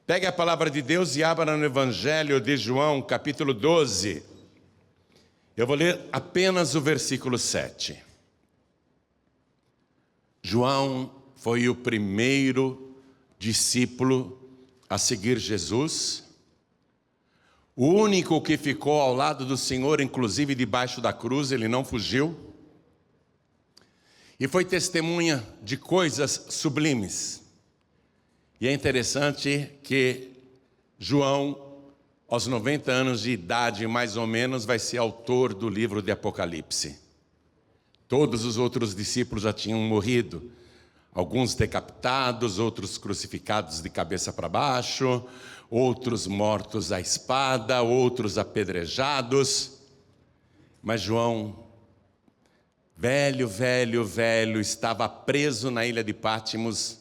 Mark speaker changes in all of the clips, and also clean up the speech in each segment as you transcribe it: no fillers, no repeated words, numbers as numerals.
Speaker 1: Pegue a palavra de Deus e abra no Evangelho de João, capítulo 12. Eu vou ler apenas o versículo 7. João foi o primeiro discípulo a seguir Jesus, o único que ficou ao lado do Senhor, inclusive debaixo da cruz, ele não fugiu, e foi testemunha de coisas sublimes. E é interessante que João, aos 90 anos de idade, mais ou menos, vai ser autor do livro de Apocalipse. Todos os outros discípulos já tinham morrido, alguns decapitados, outros crucificados de cabeça para baixo, outros mortos à espada, outros apedrejados. Mas João, velho, estava preso na ilha de Pátimos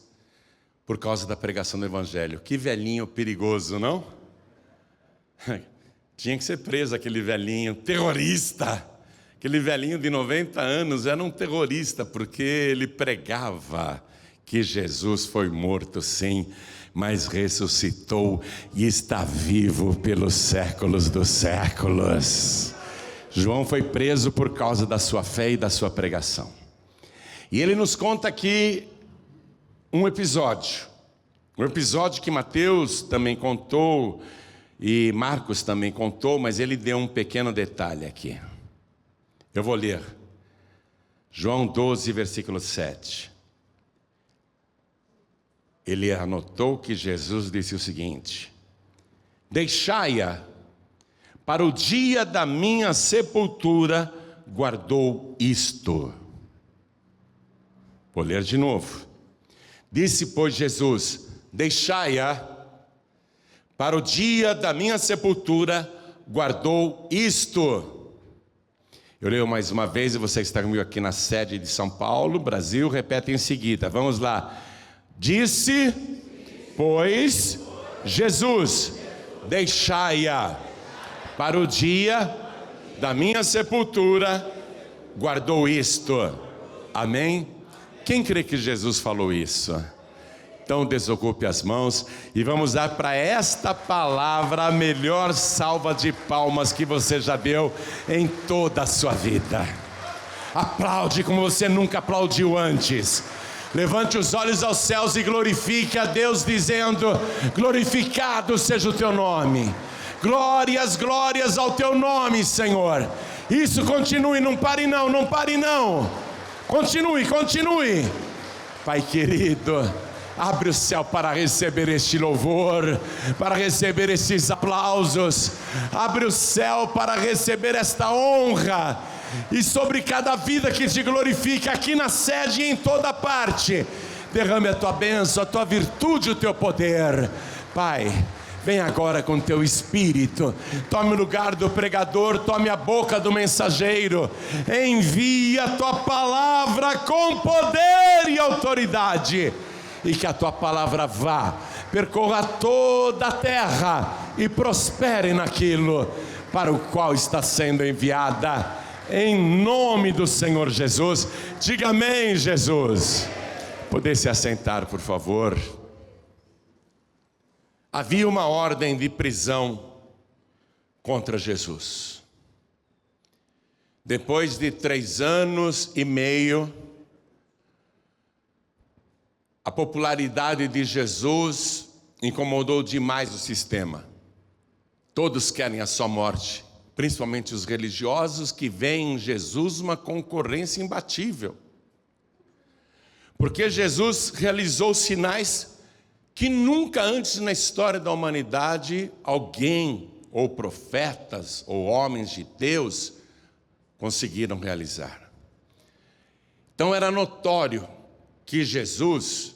Speaker 1: por causa da pregação do Evangelho. Que velhinho perigoso, não? Tinha que ser preso aquele velhinho, terrorista. Aquele velhinho de 90 anos era um terrorista, porque ele pregava que Jesus foi morto sim, mas ressuscitou e está vivo pelos séculos dos séculos. João foi preso por causa da sua fé e da sua pregação. E ele nos conta aqui um episódio que Mateus também contou e Marcos também contou, mas ele deu um pequeno detalhe aqui. Eu vou ler João 12, versículo 7. Ele anotou que Jesus disse o seguinte: deixai-a, para o dia da minha sepultura guardou isto. Vou ler de novo. Disse, pois, Jesus: deixai-a, para o dia da minha sepultura guardou isto. Eu leio mais uma vez e você está comigo aqui na sede de São Paulo, Brasil, repete em seguida. Vamos lá. Disse, pois, Jesus: deixai-a, para o dia da minha sepultura guardou isto. Amém? Quem crê que Jesus falou isso? Então desocupe as mãos e vamos dar para esta palavra a melhor salva de palmas que você já deu em toda a sua vida. Aplaude como você nunca aplaudiu antes. Levante os olhos aos céus e glorifique a Deus, dizendo: glorificado seja o teu nome. Glórias, glórias ao teu nome, Senhor. Isso, continue, não pare não, não pare não. Continue. Pai querido, abre o céu para receber este louvor, para receber estes aplausos. Abre o céu para receber esta honra. E sobre cada vida que te glorifica aqui na sede e em toda parte, derrame a tua bênção, a tua virtude, o teu poder. Pai, vem agora com teu Espírito, tome o lugar do pregador, tome a boca do mensageiro, envia a tua palavra com poder e autoridade, e que a tua palavra vá, percorra toda a terra e prospere naquilo para o qual está sendo enviada, em nome do Senhor Jesus. Diga amém, Jesus. Poder se assentar, por favor. Havia uma ordem de prisão contra Jesus. Depois de 3 anos e meio, a popularidade de Jesus incomodou demais o sistema. Todos querem a sua morte, principalmente os religiosos que veem em Jesus uma concorrência imbatível. Porque Jesus realizou sinais que nunca antes na história da humanidade alguém, ou profetas, ou homens de Deus, conseguiram realizar. Então era notório que Jesus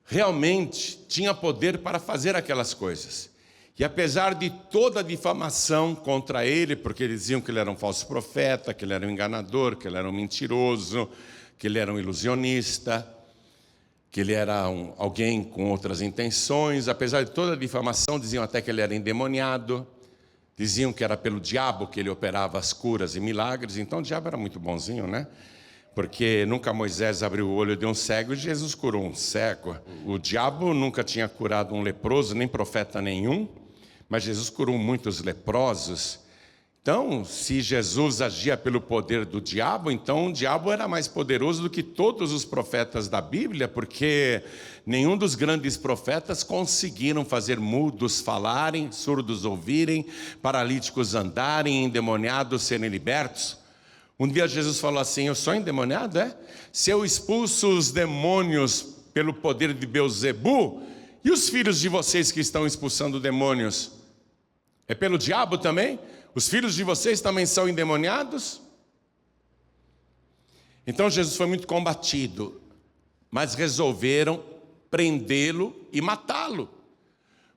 Speaker 1: realmente tinha poder para fazer aquelas coisas. E apesar de toda a difamação contra ele, porque diziam que ele era um falso profeta, que ele era um enganador, que ele era um mentiroso, que ele era um ilusionista, que ele era alguém com outras intenções, apesar de toda a difamação, diziam até que ele era endemoniado, diziam que era pelo diabo que ele operava as curas e milagres. Então o diabo era muito bonzinho, né? Porque nunca Moisés abriu o olho de um cego e Jesus curou um cego. O diabo nunca tinha curado um leproso, nem profeta nenhum, mas Jesus curou muitos leprosos. Então, se Jesus agia pelo poder do diabo, então o diabo era mais poderoso do que todos os profetas da Bíblia, porque nenhum dos grandes profetas conseguiram fazer mudos falarem, surdos ouvirem, paralíticos andarem, endemoniados serem libertos. Um dia Jesus falou assim: eu sou endemoniado, é? Se eu expulso os demônios pelo poder de Beelzebu, e os filhos de vocês que estão expulsando demônios? É pelo diabo também? Os filhos de vocês também são endemoniados? Então Jesus foi muito combatido, mas resolveram prendê-lo e matá-lo,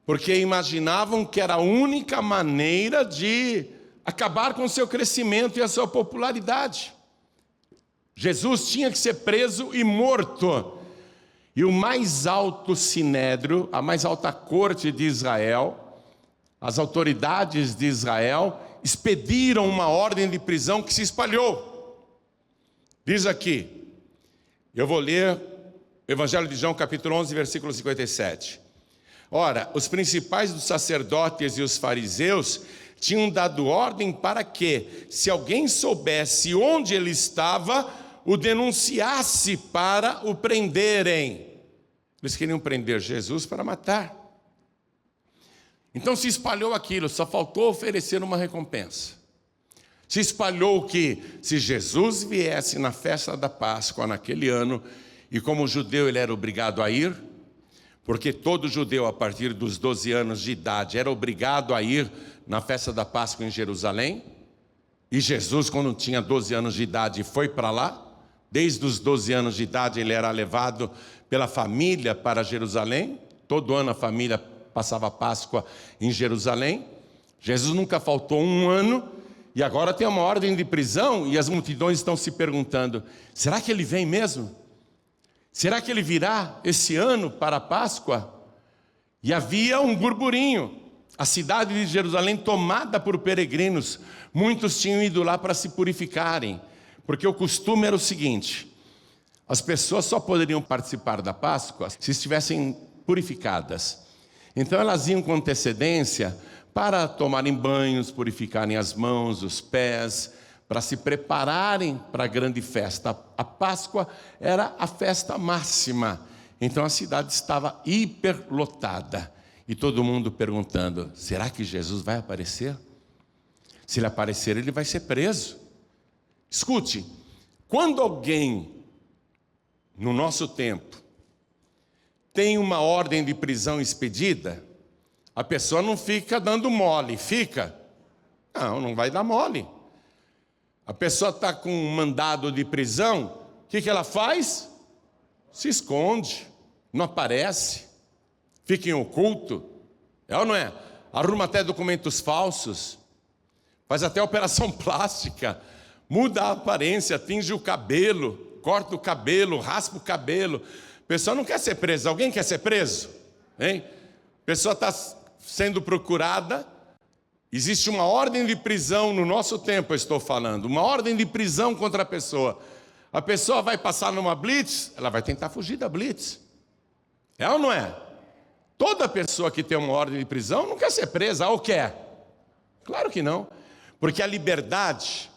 Speaker 1: porque imaginavam que era a única maneira de acabar com o seu crescimento e a sua popularidade. Jesus tinha que ser preso e morto. E o mais alto sinédrio, a mais alta corte de Israel, as autoridades de Israel, expediram uma ordem de prisão que se espalhou. Diz aqui, eu vou ler o Evangelho de João, capítulo 11, versículo 57. Ora, os principais dos sacerdotes e os fariseus tinham dado ordem para que, se alguém soubesse onde ele estava, o denunciasse para o prenderem. Eles queriam prender Jesus para matar. Então se espalhou aquilo, só faltou oferecer uma recompensa. Se espalhou que, se Jesus viesse na festa da Páscoa naquele ano, e como judeu ele era obrigado a ir, porque todo judeu a partir dos 12 anos de idade era obrigado a ir na festa da Páscoa em Jerusalém, e Jesus, quando tinha 12 anos de idade, foi para lá. Desde os 12 anos de idade ele era levado pela família para Jerusalém. Todo ano a família passava a Páscoa em Jerusalém. Jesus nunca faltou um ano, e agora tem uma ordem de prisão, e as multidões estão se perguntando: será que ele vem mesmo? Será que ele virá esse ano para a Páscoa? E havia um burburinho. A cidade de Jerusalém tomada por peregrinos, muitos tinham ido lá para se purificarem, porque o costume era o seguinte: as pessoas só poderiam participar da Páscoa se estivessem purificadas. Então elas iam com antecedência para tomarem banhos, purificarem as mãos, os pés, para se prepararem para a grande festa. A Páscoa era a festa máxima. Então a cidade estava hiperlotada. E todo mundo perguntando: será que Jesus vai aparecer? Se ele aparecer, ele vai ser preso. Escute, quando alguém, no nosso tempo, tem uma ordem de prisão expedida, a pessoa não fica dando mole, fica? Não vai dar mole. A pessoa está com um mandado de prisão, o que ela faz? Se esconde, não aparece, fica em oculto, é ou não é? Arruma até documentos falsos, faz até operação plástica, muda a aparência, tinge o cabelo, corta o cabelo, raspa o cabelo. A pessoa não quer ser presa. Alguém quer ser preso? Hein? A pessoa está sendo procurada. Existe uma ordem de prisão no nosso tempo, eu estou falando. Uma ordem de prisão contra a pessoa. A pessoa vai passar numa blitz, ela vai tentar fugir da blitz. É ou não é? Toda pessoa que tem uma ordem de prisão não quer ser presa, ou quer? Claro que não. Porque a liberdade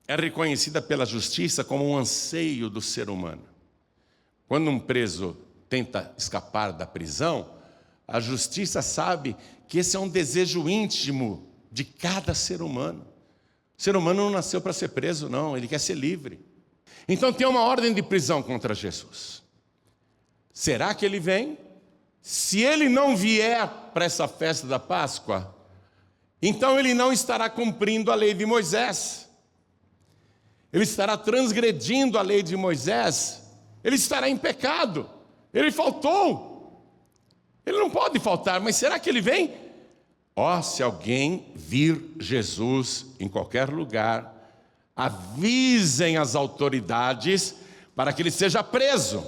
Speaker 1: é reconhecida pela justiça como um anseio do ser humano. Quando um preso tenta escapar da prisão, a justiça sabe que esse é um desejo íntimo de cada ser humano. O ser humano não nasceu para ser preso, não, ele quer ser livre. Então tem uma ordem de prisão contra Jesus. Será que ele vem? Se ele não vier para essa festa da Páscoa, então ele não estará cumprindo a lei de Moisés. Ele estará transgredindo a lei de Moisés. Ele estará em pecado. Ele faltou. Ele não pode faltar, mas será que ele vem? Se alguém vir Jesus em qualquer lugar, avisem as autoridades para que ele seja preso.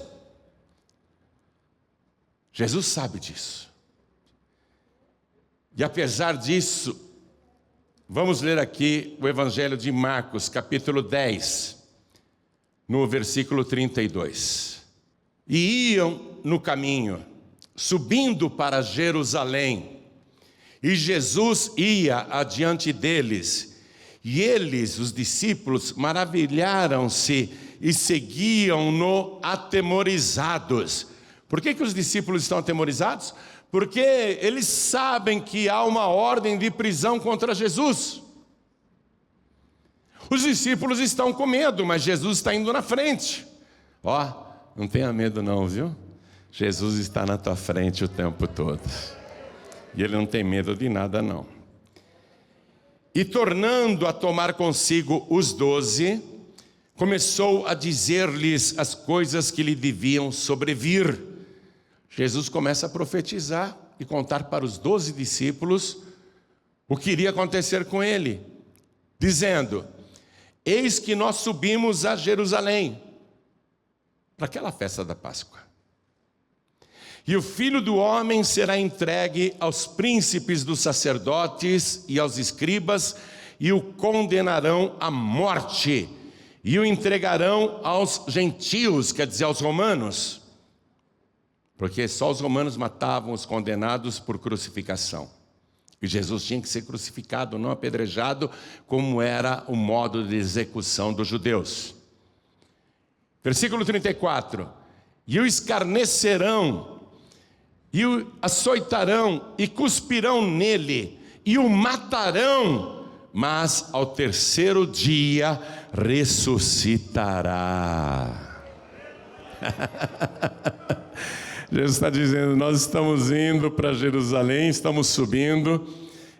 Speaker 1: Jesus sabe disso. E apesar disso, vamos ler aqui o Evangelho de Marcos, capítulo 10. no versículo 32. E iam no caminho, subindo para Jerusalém, e Jesus ia adiante deles, e eles, os discípulos, maravilharam-se e seguiam-no atemorizados. Por que os discípulos estão atemorizados? Porque eles sabem que há uma ordem de prisão contra Jesus. Os discípulos estão com medo, mas Jesus está indo na frente. Não tenha medo não, viu? Jesus está na tua frente o tempo todo. E Ele não tem medo de nada não. E tornando a tomar consigo os 12, começou a dizer-lhes as coisas que lhe deviam sobrevir. Jesus começa a profetizar e contar para os 12 discípulos o que iria acontecer com ele, dizendo: eis que nós subimos a Jerusalém, para aquela festa da Páscoa. E o Filho do Homem será entregue aos príncipes dos sacerdotes e aos escribas, e o condenarão à morte, e o entregarão aos gentios, quer dizer, aos romanos, porque só os romanos matavam os condenados por crucificação. E Jesus tinha que ser crucificado, não apedrejado, como era o modo de execução dos judeus. Versículo 34. E o escarnecerão, e o açoitarão, e cuspirão nele, e o matarão, mas ao terceiro dia ressuscitará. Jesus está dizendo, nós estamos indo para Jerusalém, estamos subindo,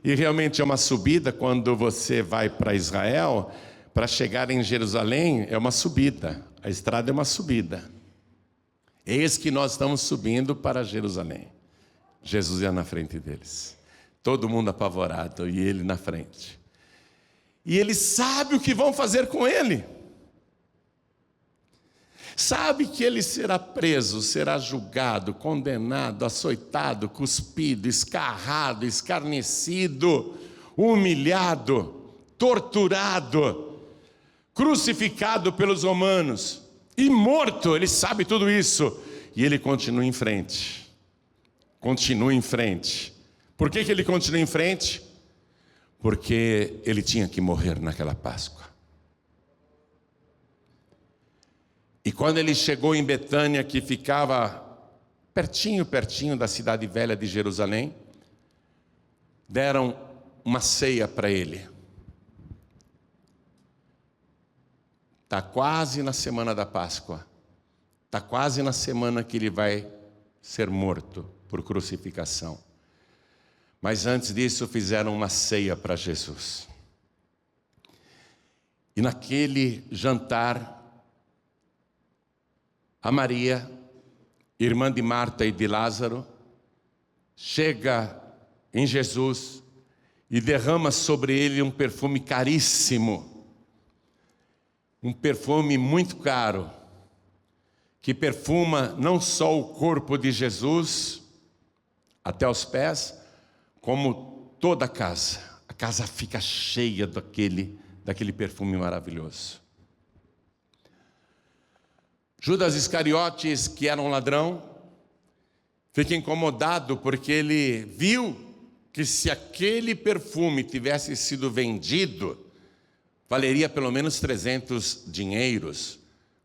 Speaker 1: e realmente é uma subida. Quando você vai para Israel, para chegar em Jerusalém é uma subida, a estrada é uma subida. Eis que nós estamos subindo para Jerusalém. Jesus ia na frente deles, todo mundo apavorado, e ele na frente. E ele sabe o que vão fazer com ele. Sabe que ele será preso, será julgado, condenado, açoitado, cuspido, escarrado, escarnecido, humilhado, torturado, crucificado pelos romanos e morto. Ele sabe tudo isso e ele continua em frente. Continua em frente. Por que ele continua em frente? Porque ele tinha que morrer naquela Páscoa. E quando ele chegou em Betânia, que ficava pertinho da cidade velha de Jerusalém, deram uma ceia para ele. Está quase na semana da Páscoa. Está quase na semana que ele vai ser morto por crucificação. Mas antes disso fizeram uma ceia para Jesus. E naquele jantar, a Maria, irmã de Marta e de Lázaro, chega em Jesus e derrama sobre ele um perfume caríssimo, um perfume muito caro, que perfuma não só o corpo de Jesus até os pés, como toda a casa. A casa fica cheia daquele perfume maravilhoso. Judas Iscariotes, que era um ladrão, fica incomodado porque ele viu que se aquele perfume tivesse sido vendido, valeria pelo menos 300 dinheiros,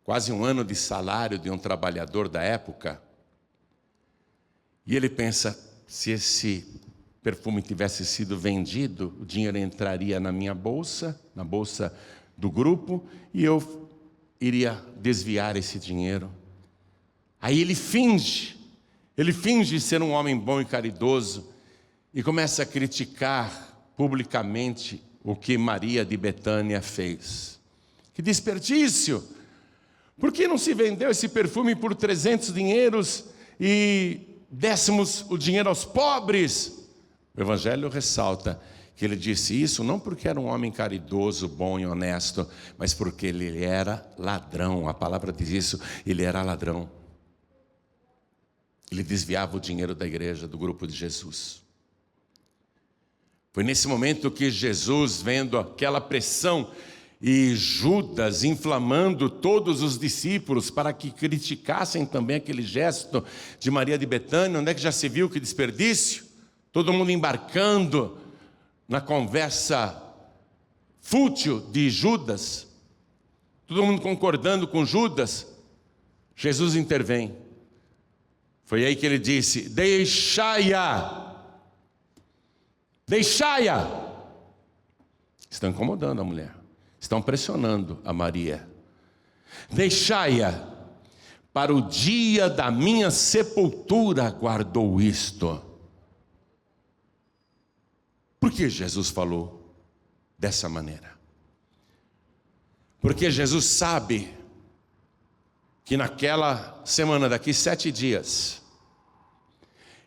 Speaker 1: quase um ano de salário de um trabalhador da época. E ele pensa, se esse perfume tivesse sido vendido, o dinheiro entraria na minha bolsa, na bolsa do grupo, e eu iria desviar esse dinheiro. Aí ele finge ser um homem bom e caridoso, e começa a criticar publicamente o que Maria de Betânia fez. Que desperdício! Por que não se vendeu esse perfume por 300 dinheiros e dessemos o dinheiro aos pobres? O Evangelho ressalta que ele disse isso não porque era um homem caridoso, bom e honesto, mas porque ele era ladrão. A palavra diz isso, ele era ladrão. Ele desviava o dinheiro da igreja, do grupo de Jesus. Foi nesse momento que Jesus, vendo aquela pressão, E Judas inflamando todos os discípulos para que criticassem também aquele gesto de Maria de Betânia. Onde é que já se viu que desperdício? Todo mundo embarcando na conversa fútil de Judas, todo mundo concordando com Judas. Jesus intervém. Foi aí que ele disse: deixai-a, deixai-a. Estão incomodando a mulher, estão pressionando a Maria. Deixai-a, para o dia da minha sepultura guardou isto. Por que Jesus falou dessa maneira? Porque Jesus sabe que naquela semana, daqui 7 dias,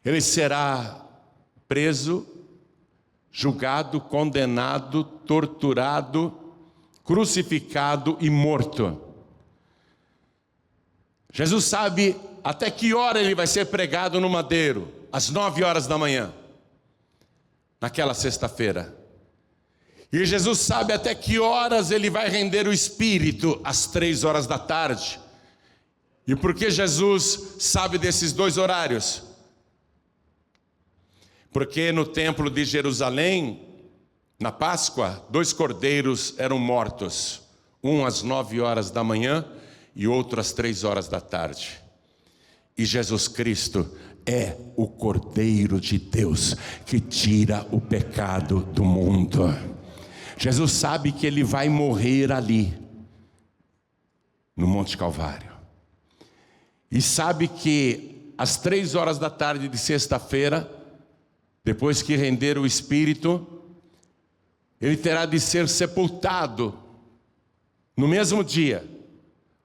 Speaker 1: ele será preso, julgado, condenado, torturado, crucificado e morto. Jesus sabe até que hora ele vai ser pregado no madeiro, às 9 horas da manhã, naquela sexta-feira. E Jesus sabe até que horas ele vai render o Espírito, às 3 horas da tarde. E por que Jesus sabe desses 2 horários? Porque no templo de Jerusalém, na Páscoa, 2 cordeiros eram mortos. Um às 9 horas da manhã e outro às 3 horas da tarde. E Jesus Cristo é o Cordeiro de Deus que tira o pecado do mundo. Jesus sabe que ele vai morrer ali, no Monte Calvário. E sabe que às 3 horas da tarde de sexta-feira, depois que render o Espírito, ele terá de ser sepultado no mesmo dia,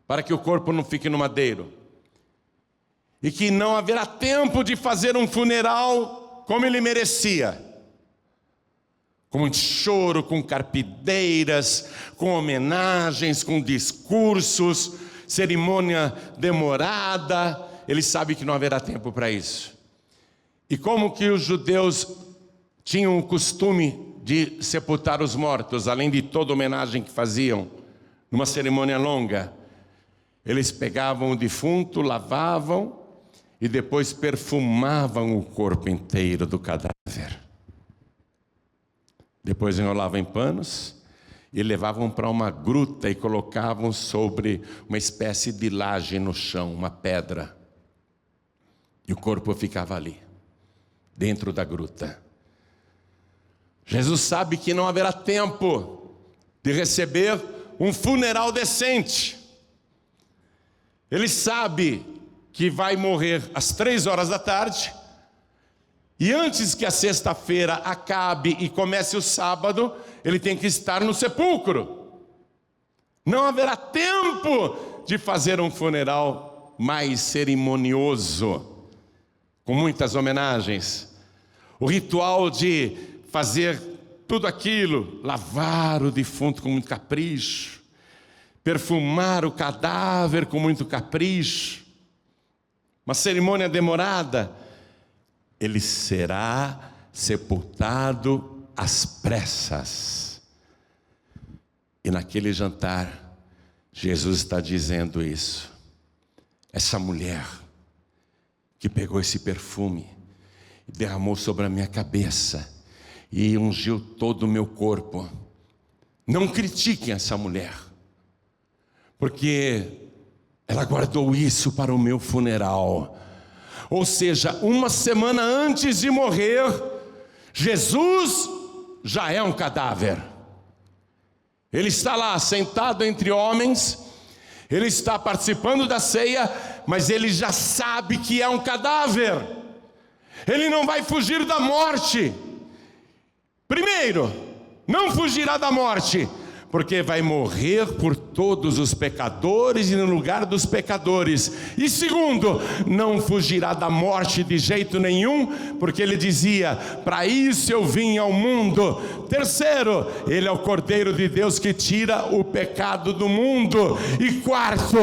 Speaker 1: para que o corpo não fique no madeiro. E que não haverá tempo de fazer um funeral como ele merecia. Com muito choro, com carpideiras, com homenagens, com discursos, cerimônia demorada. Ele sabe que não haverá tempo para isso. E como que os judeus tinham o costume de sepultar os mortos, além de toda homenagem que faziam, numa cerimônia longa, eles pegavam o defunto, lavavam e depois perfumavam o corpo inteiro do cadáver. Depois enrolavam em panos e levavam para uma gruta e colocavam sobre uma espécie de laje no chão, uma pedra. E o corpo ficava ali, dentro da gruta. Jesus sabe que não haverá tempo de receber um funeral decente. Ele sabe que vai morrer às 3 horas da tarde. E antes que a sexta-feira acabe e comece o sábado, ele tem que estar no sepulcro. Não haverá tempo de fazer um funeral mais cerimonioso, com muitas homenagens. O ritual de fazer tudo aquilo, lavar o defunto com muito capricho, perfumar o cadáver com muito capricho, uma cerimônia demorada. Ele será sepultado às pressas. E naquele jantar, Jesus está dizendo isso. Essa mulher que pegou esse perfume e derramou sobre a minha cabeça e ungiu todo o meu corpo. Não critiquem essa mulher, porque ela guardou isso para o meu funeral. Ou seja, uma semana antes de morrer, Jesus já é um cadáver. Ele está lá sentado entre homens, ele está participando da ceia, mas ele já sabe que é um cadáver. Ele não vai fugir da morte. Primeiro, não fugirá da morte, porque vai morrer por todos os pecadores e no lugar dos pecadores. E segundo, não fugirá da morte de jeito nenhum, porque ele dizia: para isso eu vim ao mundo. Terceiro, ele é o Cordeiro de Deus que tira o pecado do mundo. E quarto,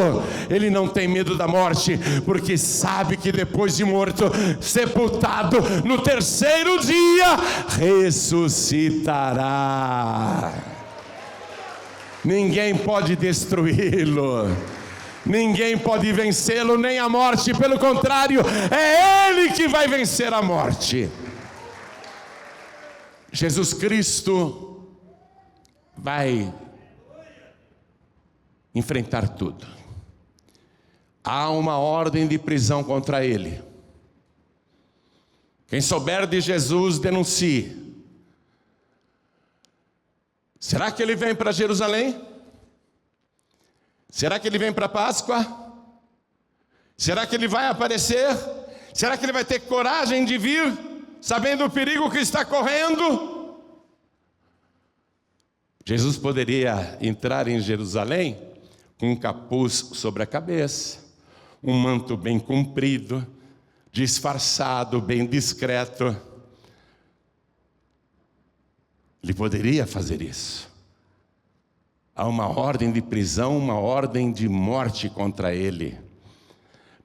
Speaker 1: ele não tem medo da morte, porque sabe que depois de morto, sepultado, no terceiro dia ressuscitará. ninguém pode destruí-lo, ninguém pode vencê-lo, nem a morte. Pelo contrário, é Ele que vai vencer a morte. Jesus Cristo vai enfrentar tudo. Há uma ordem de prisão contra Ele. Quem souber de Jesus, denuncie. Será que Ele vem para Jerusalém? Será que Ele vem para a Páscoa? Será que Ele vai aparecer? Será que Ele vai ter coragem de vir, sabendo o perigo que está correndo? Jesus poderia entrar em Jerusalém com um capuz sobre a cabeça, um manto bem comprido, disfarçado, bem discreto. Ele poderia fazer isso. Há uma ordem de prisão, uma ordem de morte contra ele.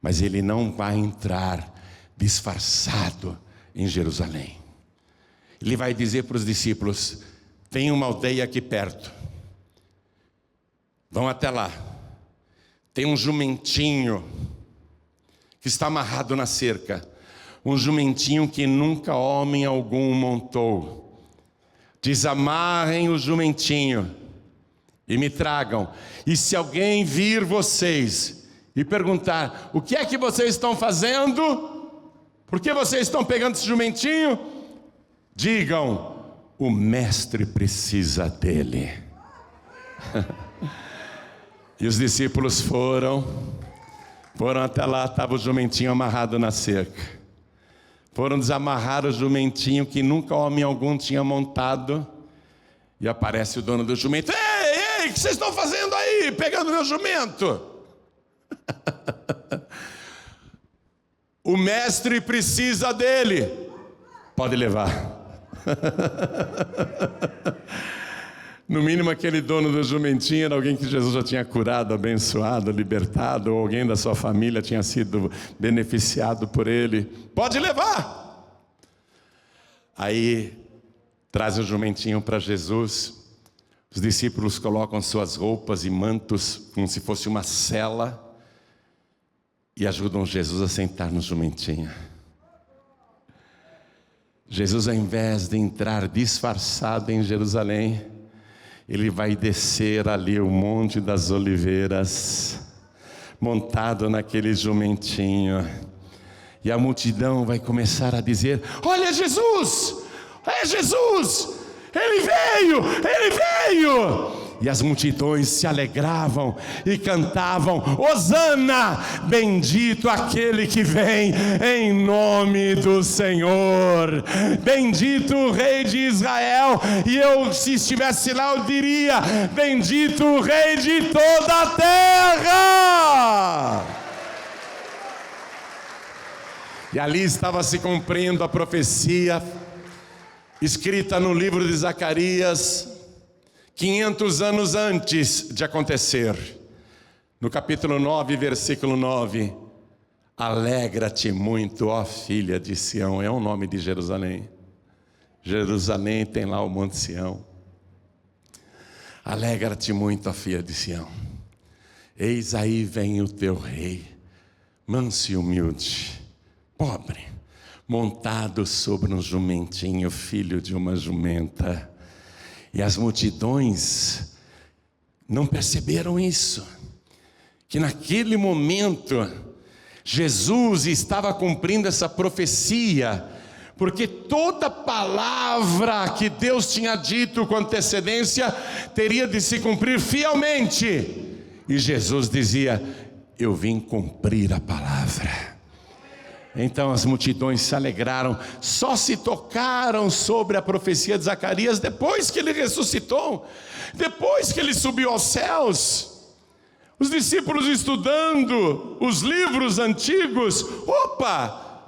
Speaker 1: Mas ele não vai entrar disfarçado em Jerusalém. Ele vai dizer para os discípulos: tem uma aldeia aqui perto, vão até lá. Tem um jumentinho que está amarrado na cerca, um jumentinho que nunca homem algum montou. Desamarrem o jumentinho e me tragam. E se alguém vir vocês e perguntar: o que é que vocês estão fazendo? Por que vocês estão pegando esse jumentinho? Digam: o mestre precisa dele. E os discípulos foram até lá, estava o jumentinho amarrado na cerca. Foram desamarrar o jumentinho que nunca homem algum tinha montado. E aparece o dono do jumento: ei, o que vocês estão fazendo aí, pegando meu jumento? O mestre precisa dele, pode levar. No mínimo aquele dono do jumentinho era alguém que Jesus já tinha curado, abençoado, libertado, ou alguém da sua família tinha sido beneficiado por ele. Pode levar. Aí traz o jumentinho para Jesus. Os discípulos colocam suas roupas e mantos como se fosse uma cela e ajudam Jesus a sentar no jumentinho. Jesus, ao invés de entrar disfarçado em Jerusalém, ele vai descer ali o Monte das Oliveiras, montado naquele jumentinho. E a multidão vai começar a dizer: olha Jesus, é Jesus, Ele veio. E as multidões se alegravam e cantavam: Hosana, bendito aquele que vem em nome do Senhor, bendito o Rei de Israel. E eu, se estivesse lá, eu diria: bendito o Rei de toda a terra. E ali estava se cumprindo a profecia escrita no livro de Zacarias, 500 anos antes de acontecer. No capítulo 9, versículo 9: alegra-te muito, ó filha de Sião. É o nome de Jerusalém. Jerusalém tem lá o Monte Sião. Alegra-te muito, ó filha de Sião. Eis aí vem o teu rei, manso e humilde, pobre, montado sobre um jumentinho, filho de uma jumenta. E as multidões não perceberam isso, que naquele momento Jesus estava cumprindo essa profecia, porque toda palavra que Deus tinha dito com antecedência teria de se cumprir fielmente. E Jesus dizia: eu vim cumprir a palavra. Então as multidões se alegraram, só se tocaram sobre a profecia de Zacarias depois que ele ressuscitou, depois que ele subiu aos céus. Os discípulos estudando os livros antigos: opa,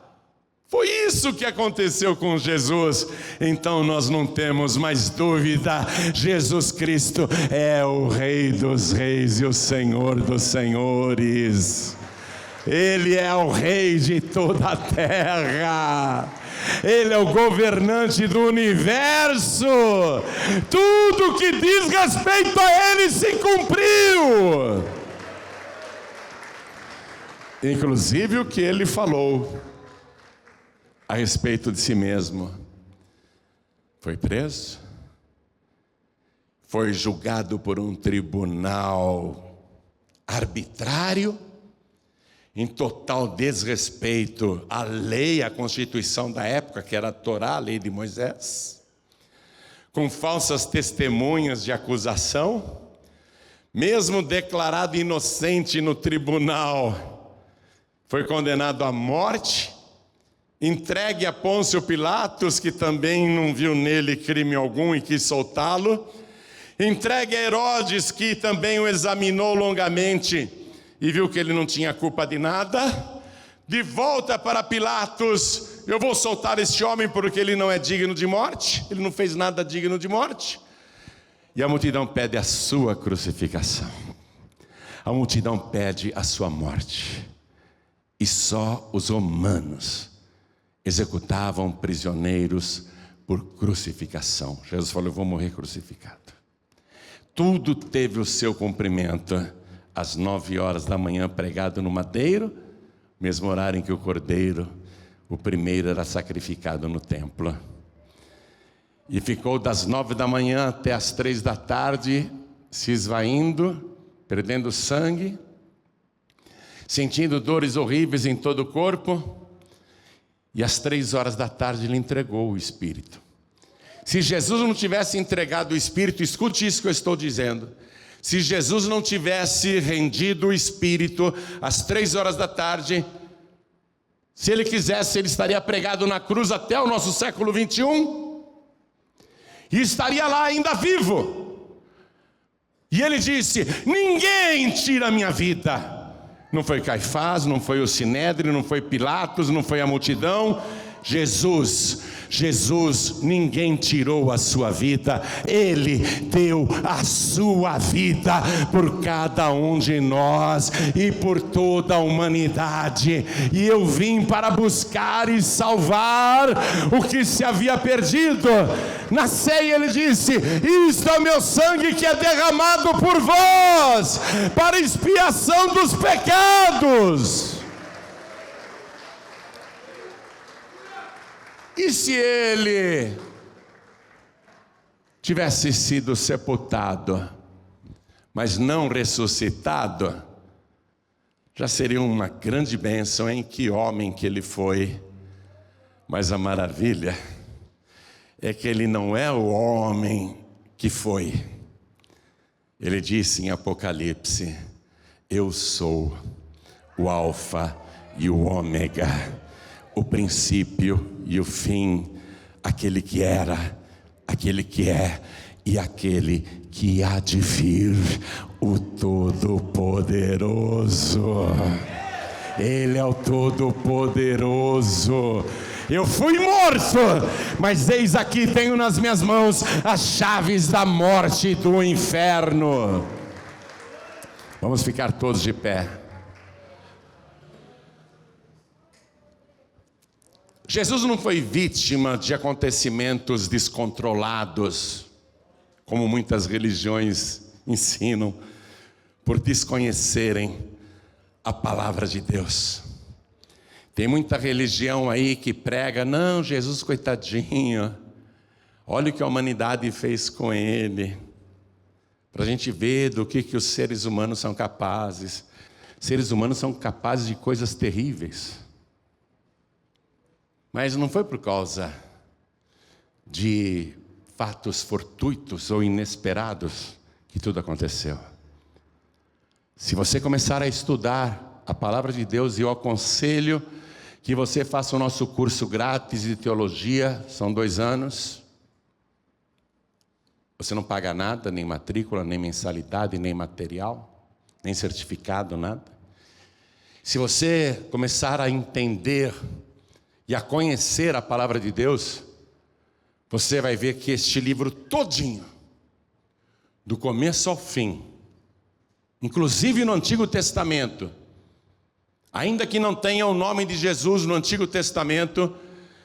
Speaker 1: foi isso que aconteceu com Jesus. Então nós não temos mais dúvida: Jesus Cristo é o Rei dos Reis e o Senhor dos Senhores. Ele é o rei de toda a terra. Ele é o governante do universo. Tudo que diz respeito a Ele se cumpriu. Inclusive o que Ele falou a respeito de si mesmo. Foi preso. Foi julgado por um tribunal arbitrário, em total desrespeito à lei, à Constituição da época, que era a Torá, a lei de Moisés, com falsas testemunhas de acusação, mesmo declarado inocente no tribunal, foi condenado à morte, entregue a Pôncio Pilatos, que também não viu nele crime algum e quis soltá-lo, entregue a Herodes, que também o examinou longamente e viu que ele não tinha culpa de nada. De volta para Pilatos: eu vou soltar este homem porque ele não é digno de morte, ele não fez nada digno de morte. E a multidão pede a sua crucificação, a multidão pede a sua morte. E só os romanos executavam prisioneiros por crucificação. Jesus falou: eu vou morrer crucificado. Tudo teve o seu cumprimento. Às 9h da manhã, pregado no madeiro, mesmo horário em que o cordeiro, o primeiro, era sacrificado no templo. E ficou das 9 da manhã até as 3 da tarde, se esvaindo, perdendo sangue, sentindo dores horríveis em todo o corpo. E às 3 horas da tarde ele entregou o Espírito. Se Jesus não tivesse entregado o Espírito, escute isso que eu estou dizendo. Se Jesus não tivesse rendido o Espírito às 3 horas da tarde, se Ele quisesse, Ele estaria pregado na cruz até o nosso século 21. E estaria lá ainda vivo. E Ele disse: ninguém tira a minha vida. Não foi Caifás, não foi o Sinédrio, não foi Pilatos, não foi a multidão. Jesus, ninguém tirou a sua vida, Ele deu a sua vida por cada um de nós e por toda a humanidade. E eu vim para buscar e salvar o que se havia perdido. Na ceia Ele disse: isto é o meu sangue que é derramado por vós, para expiação dos pecados. E se Ele tivesse sido sepultado, mas não ressuscitado, já seria uma grande bênção, hein? Que homem que Ele foi. Mas a maravilha é que Ele não é o homem que foi. Ele disse em Apocalipse: eu sou o Alfa e o Ômega, o princípio e o fim, aquele que era, aquele que é e aquele que há de vir, o Todo-Poderoso. Ele é o Todo-Poderoso. Eu fui morto, mas eis aqui tenho nas minhas mãos as chaves da morte e do inferno. Vamos ficar todos de pé. Jesus não foi vítima de acontecimentos descontrolados, como muitas religiões ensinam, por desconhecerem a palavra de Deus. Tem muita religião aí que prega: não, Jesus coitadinho, olha o que a humanidade fez com ele, para a gente ver do que os seres humanos são capazes. Seres humanos são capazes de coisas terríveis. Mas não foi por causa de fatos fortuitos ou inesperados que tudo aconteceu. Se você começar a estudar a palavra de Deus, e eu aconselho que você faça o nosso curso grátis de teologia, são 2 anos. Você não paga nada, nem matrícula, nem mensalidade, nem material, nem certificado, nada. Se você começar a entender e a conhecer a palavra de Deus, você vai ver que este livro todinho, do começo ao fim, inclusive no Antigo Testamento, Ainda que não tenha o nome de Jesus no Antigo Testamento,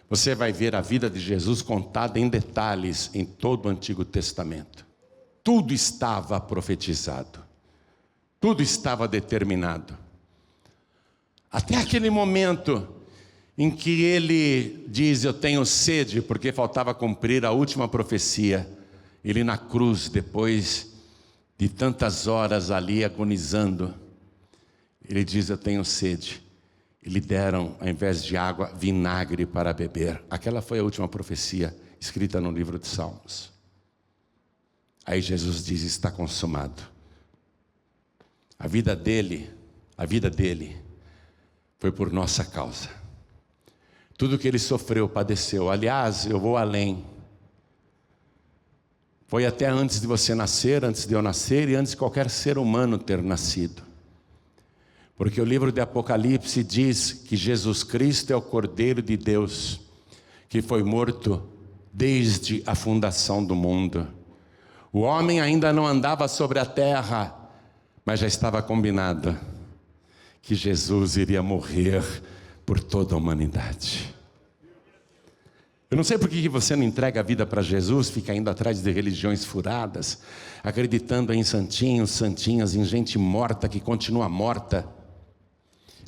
Speaker 1: você vai ver a vida de Jesus contada em detalhes em todo o Antigo Testamento. Tudo estava profetizado, tudo estava determinado. Até aquele momento em que ele diz: eu tenho sede, porque faltava cumprir a última profecia. Ele na cruz, depois de tantas horas ali agonizando, ele diz: eu tenho sede. E lhe deram, ao invés de água, vinagre para beber. Aquela foi a última profecia escrita no livro de Salmos. Aí Jesus diz: está consumado. A vida dele foi por nossa causa. Tudo que ele sofreu, padeceu. Aliás, eu vou além. Foi até antes de você nascer, antes de eu nascer e antes de qualquer ser humano ter nascido. Porque o livro de Apocalipse diz que Jesus Cristo é o Cordeiro de Deus, que foi morto desde a fundação do mundo. O homem ainda não andava sobre a terra, mas já estava combinado que Jesus iria morrer por toda a humanidade. Eu não sei por que você não entrega a vida para Jesus, fica indo atrás de religiões furadas, acreditando em santinhos, santinhas, em gente morta que continua morta.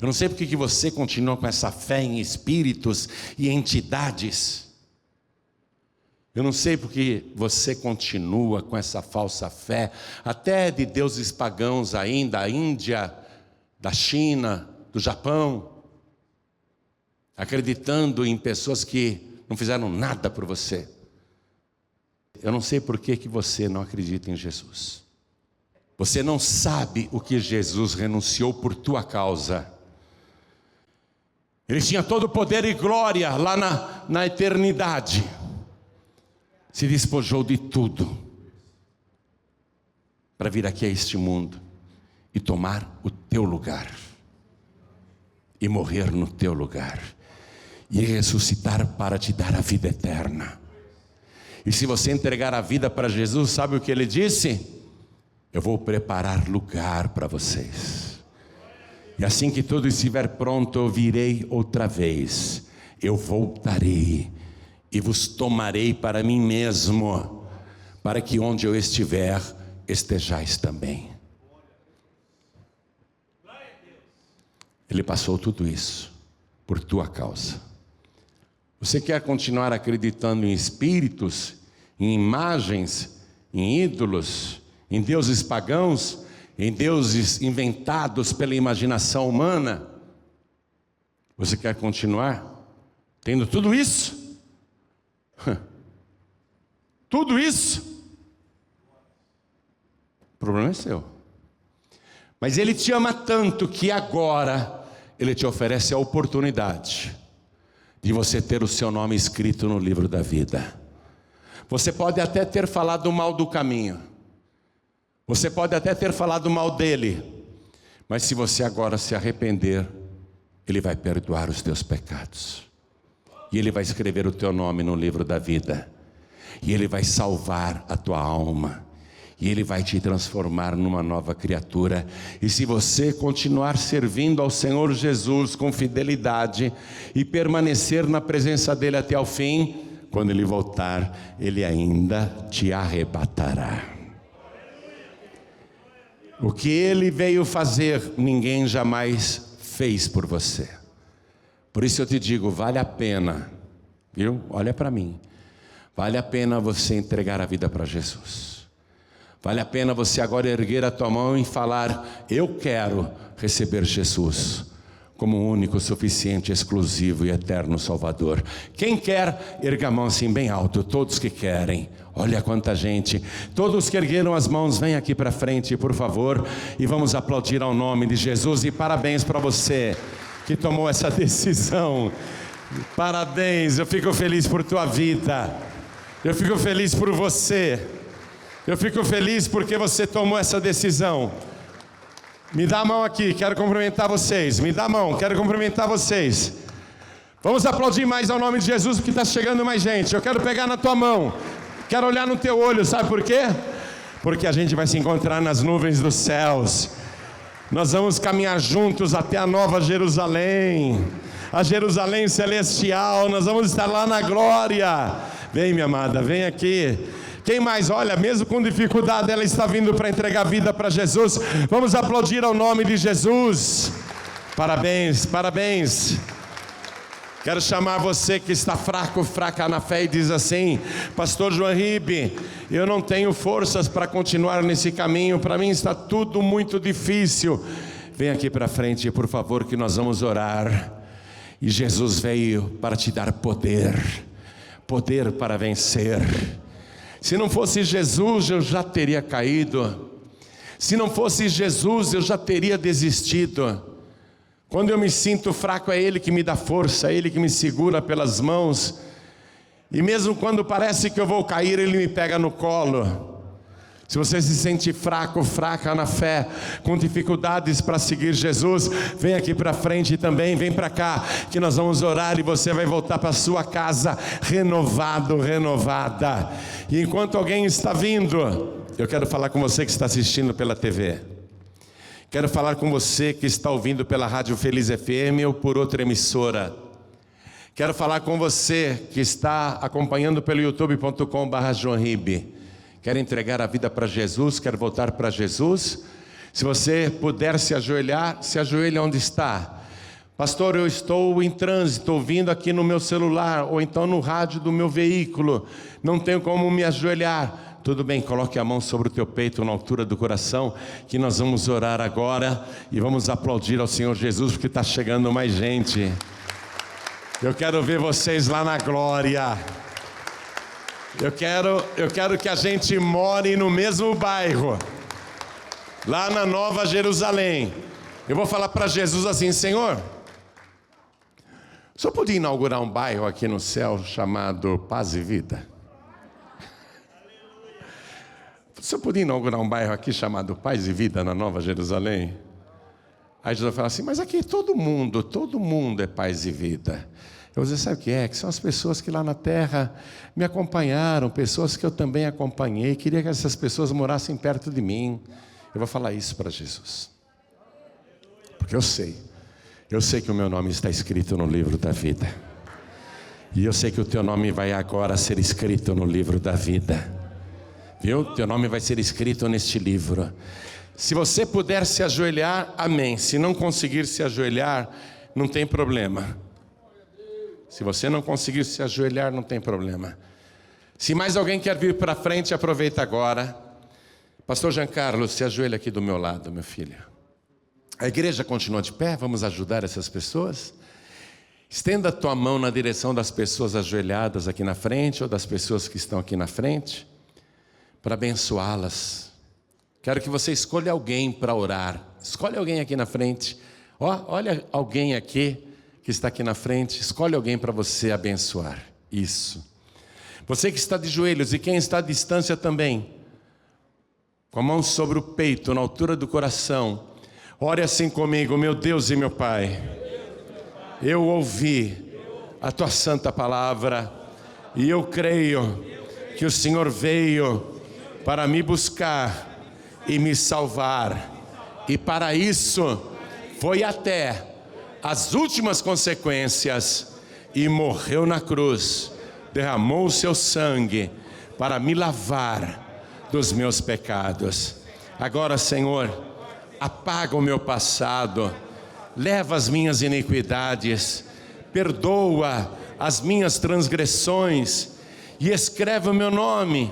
Speaker 1: Eu não sei por que você continua com essa fé em espíritos e entidades. Eu não sei por que você continua com essa falsa fé, até de deuses pagãos ainda, da Índia, da China, do Japão, acreditando em pessoas que não fizeram nada por você. Eu não sei por que você não acredita em Jesus. Você não sabe o que Jesus renunciou por tua causa. Ele tinha todo o poder e glória lá na eternidade. Se despojou de tudo para vir aqui a este mundo e tomar o teu lugar, e morrer no teu lugar, e ressuscitar para te dar a vida eterna. E se você entregar a vida para Jesus, sabe o que ele disse? Eu vou preparar lugar para vocês. E assim que tudo estiver pronto, eu virei outra vez. Eu voltarei e vos tomarei para mim mesmo, para que onde eu estiver, estejais também. Ele passou tudo isso por tua causa. Você quer continuar acreditando em espíritos, em imagens, em ídolos, em deuses pagãos, em deuses inventados pela imaginação humana? Você quer continuar tendo tudo isso? Tudo isso? O problema é seu. Mas ele te ama tanto que agora ele te oferece a oportunidade de você ter o seu nome escrito no livro da vida. Você pode até ter falado mal do caminho, você pode até ter falado mal dele, mas se você agora se arrepender, ele vai perdoar os teus pecados, e ele vai escrever o teu nome no livro da vida, e ele vai salvar a tua alma, e ele vai te transformar numa nova criatura. E se você continuar servindo ao Senhor Jesus com fidelidade e permanecer na presença dele até o fim, quando ele voltar, ele ainda te arrebatará. O que ele veio fazer, ninguém jamais fez por você. Por isso eu te digo, vale a pena, viu? Olha para mim. Vale a pena você entregar a vida para Jesus. Vale a pena você agora erguer a tua mão e falar: eu quero receber Jesus como o único, suficiente, exclusivo e eterno Salvador. Quem quer, erga a mão assim bem alto. Todos que querem. Olha quanta gente. Todos que ergueram as mãos, vem aqui para frente, por favor, e vamos aplaudir ao nome de Jesus. E parabéns para você que tomou essa decisão. Parabéns, eu fico feliz por tua vida. Eu fico feliz por você. Eu fico feliz porque você tomou essa decisão. Me dá a mão aqui, quero cumprimentar vocês. Me dá a mão, quero cumprimentar vocês. Vamos aplaudir mais ao nome de Jesus, porque está chegando mais gente. Eu quero pegar na tua mão, quero olhar no teu olho, sabe por quê? Porque a gente vai se encontrar nas nuvens dos céus. Nós vamos caminhar juntos até a Nova Jerusalém, a Jerusalém celestial. Nós vamos estar lá na glória. Vem, minha amada, vem aqui. Quem mais? Olha, mesmo com dificuldade, ela está vindo para entregar a vida para Jesus. Vamos aplaudir ao nome de Jesus. Parabéns, parabéns. Quero chamar você que está fraco, fraca na fé e diz assim: Pastor João Ribe, eu não tenho forças para continuar nesse caminho, para mim está tudo muito difícil. Vem aqui para frente, por favor, que nós vamos orar. E Jesus veio para te dar poder, poder para vencer. Se não fosse Jesus, eu já teria caído. Se não fosse Jesus, eu já teria desistido. Quando eu me sinto fraco, é Ele que me dá força, é Ele que me segura pelas mãos. E mesmo quando parece que eu vou cair, Ele me pega no colo. Se você se sente fraco, fraca na fé, com dificuldades para seguir Jesus, vem aqui para frente também, vem para cá, que nós vamos orar e você vai voltar para a sua casa renovado, renovada. E enquanto alguém está vindo, eu quero falar com você que está assistindo pela TV. Quero falar com você que está ouvindo pela Rádio Feliz FM ou por outra emissora. Quero falar com você que está acompanhando pelo youtube.com/joãoribe. Quer entregar a vida para Jesus, quer voltar para Jesus? Se você puder se ajoelhar, se ajoelhe onde está. Pastor, eu estou em trânsito, ouvindo aqui no meu celular, ou então no rádio do meu veículo, não tenho como me ajoelhar. Tudo bem, coloque a mão sobre o teu peito, na altura do coração, que nós vamos orar agora, e vamos aplaudir ao Senhor Jesus, porque está chegando mais gente. Eu quero ver vocês lá na glória. Eu quero que a gente more no mesmo bairro, lá na Nova Jerusalém. Eu vou falar para Jesus assim: Senhor, o Senhor podia inaugurar um bairro aqui no céu chamado Paz e Vida? O Senhor podia inaugurar um bairro aqui chamado Paz e Vida na Nova Jerusalém? Aí Jesus vai falar assim: mas aqui todo mundo é paz e vida. Eu vou dizer: sabe o que é? Que são as pessoas que lá na terra me acompanharam, pessoas que eu também acompanhei, queria que essas pessoas morassem perto de mim. Eu vou falar isso para Jesus, porque eu sei que o meu nome está escrito no livro da vida, e eu sei que o teu nome vai agora ser escrito no livro da vida. Viu? Teu nome vai ser escrito neste livro. Se você puder se ajoelhar, amém. Se não conseguir se ajoelhar, não tem problema. Se você não conseguir se ajoelhar, não tem problema. Se mais alguém quer vir para frente, aproveita agora. Pastor Giancarlo, se ajoelha aqui do meu lado, meu filho. A igreja continua de pé, vamos ajudar essas pessoas. Estenda a tua mão na direção das pessoas ajoelhadas aqui na frente, ou das pessoas que estão aqui na frente, para abençoá-las. Quero que você escolha alguém para orar. Escolhe alguém aqui na frente. Olha alguém aqui que está aqui na frente. Escolhe alguém para você abençoar. Isso. Você que está de joelhos e quem está à distância também, com a mão sobre o peito, na altura do coração, ore assim comigo: meu Deus e meu Pai, eu ouvi a tua santa palavra e eu creio que o Senhor veio para me buscar e me salvar, e para isso foi até as últimas consequências e morreu na cruz, derramou o seu sangue para me lavar dos meus pecados. Agora, Senhor, apaga o meu passado, leva as minhas iniquidades, perdoa as minhas transgressões e escreve o meu nome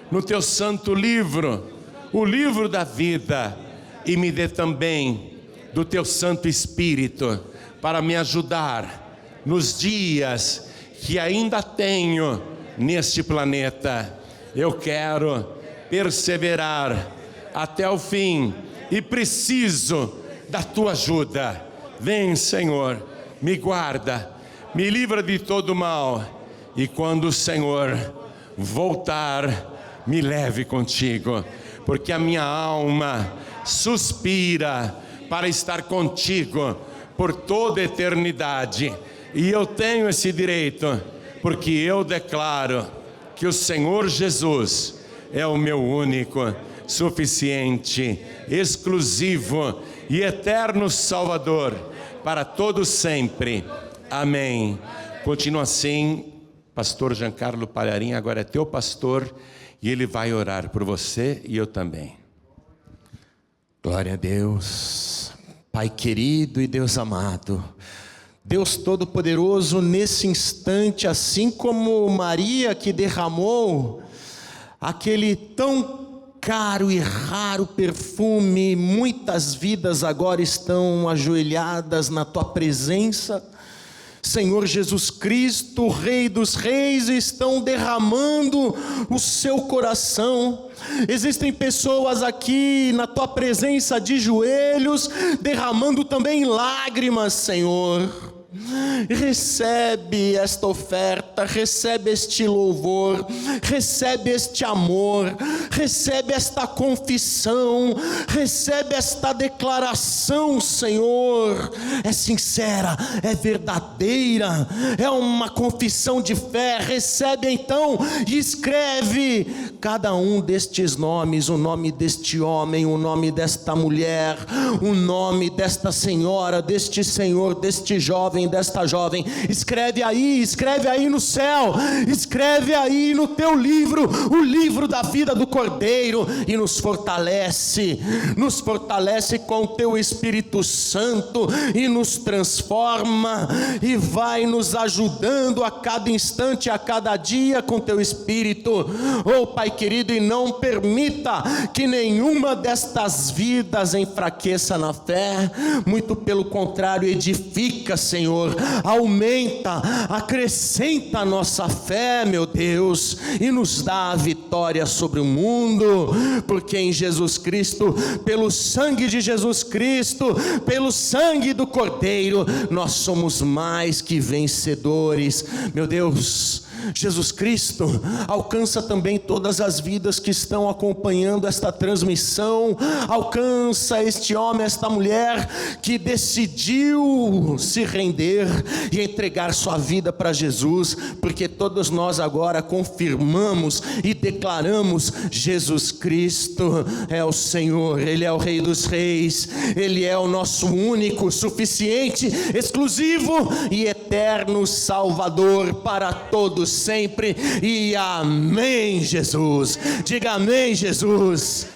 Speaker 1: no teu santo livro, o livro da vida, e me dê também do teu Santo Espírito para me ajudar nos dias que ainda tenho neste planeta. Eu quero perseverar até o fim e preciso da tua ajuda. Vem, Senhor, me guarda, me livra de todo mal, e quando o Senhor voltar, me leve contigo, porque a minha alma suspira para estar contigo por toda a eternidade, e eu tenho esse direito, porque eu declaro que o Senhor Jesus é o meu único, suficiente, exclusivo e eterno Salvador, para todos sempre. Amém. Continua assim, pastor Giancarlo Palharim agora é teu pastor, e ele vai orar por você e eu também.
Speaker 2: Glória a Deus. Pai querido e Deus amado, Deus Todo-Poderoso, nesse instante, assim como Maria que derramou aquele tão caro e raro perfume, muitas vidas agora estão ajoelhadas na tua presença, Senhor Jesus Cristo, Rei dos Reis, estão derramando o seu coração. Existem pessoas aqui na tua presença de joelhos, derramando também lágrimas, Senhor. Recebe esta oferta, recebe este louvor, recebe este amor, recebe esta confissão, recebe esta declaração, Senhor. É sincera, é verdadeira, é uma confissão de fé. Recebe então e escreve cada um destes nomes, o nome deste homem, o nome desta mulher, o nome desta senhora, deste senhor, deste jovem, desta jovem. Escreve aí no céu, escreve aí no teu livro, o livro da vida do Cordeiro, e nos fortalece com o teu Espírito Santo, e nos transforma, e vai nos ajudando a cada instante, a cada dia com teu Espírito. Oh Pai querido, e não permita que nenhuma destas vidas enfraqueça na fé, muito pelo contrário, edifica, Senhor, aumenta, acrescenta a nossa fé, meu Deus, e nos dá a vitória sobre o mundo, porque em Jesus Cristo, pelo sangue de Jesus Cristo, pelo sangue do Cordeiro, nós somos mais que vencedores. Meu Deus, Jesus Cristo alcança também todas as vidas que estão acompanhando esta transmissão. Alcança este homem, esta mulher que decidiu se render e entregar sua vida para Jesus, porque todos nós agora confirmamos e declaramos: Jesus Cristo é o Senhor, Ele é o Rei dos Reis, Ele é o nosso único, suficiente, exclusivo e eterno Salvador para todos sempre. E amém, Jesus. Diga amém, Jesus.